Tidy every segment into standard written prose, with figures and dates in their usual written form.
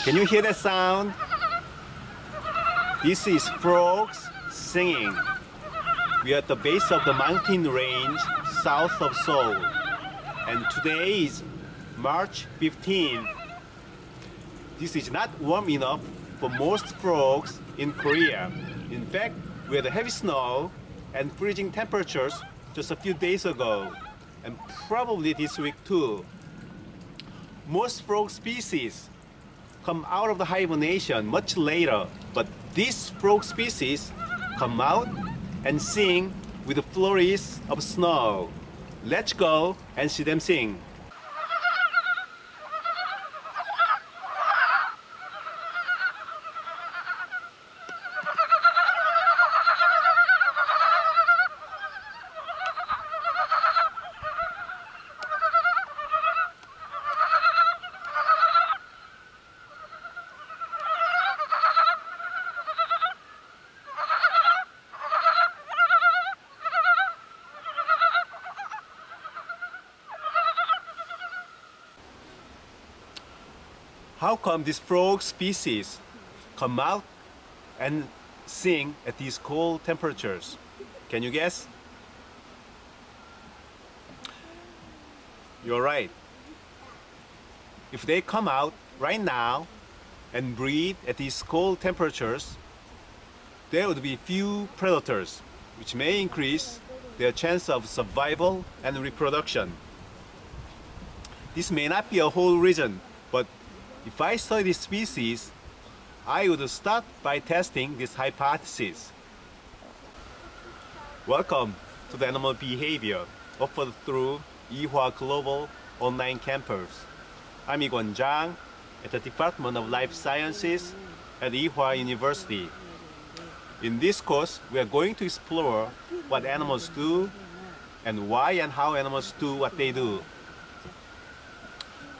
Can you hear that sound? This is frogs singing. We are at the base of the mountain range south of Seoul. And today is March 15th. This is not warm enough for most frogs in Korea. In fact, we had heavy snow and freezing temperatures just a few days ago, and probably this week too. Most frog species come out of the hibernation much later, but these frog species come out and sing with the flurries of snow. Let's go and see them sing. How come these frog species come out and sing at these cold temperatures? Can you guess? You're right. If they come out right now and breed at these cold temperatures, there would be few predators, which may increase their chance of survival and reproduction. This may not be a whole reason, but if I study this species, I would start by testing this hypothesis. Welcome to the animal behavior offered through Ihwa Global Online Campus. I'm Lee Kwon-jang at the Department of Life Sciences at Ihwa University. In this course, we are going to explore what animals do and why and how animals do what they do.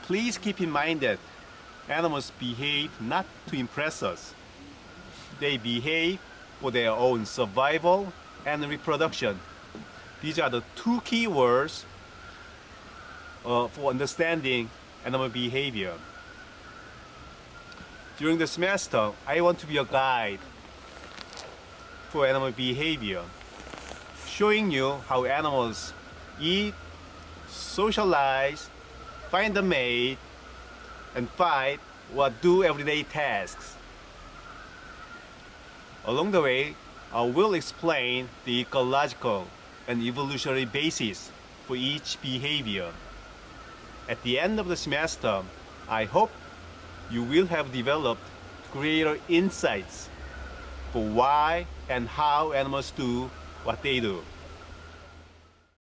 Please keep in mind that animals behave not to impress us. They behave for their own survival and reproduction. These are the two key words for understanding animal behavior. During the semester, I want to be a guide for animal behavior, showing you how animals eat, socialize, find a mate, and fight or do everyday tasks. Along the way, I will explain the ecological and evolutionary basis for each behavior. At the end of the semester, I hope you will have developed greater insights for why and how animals do what they do.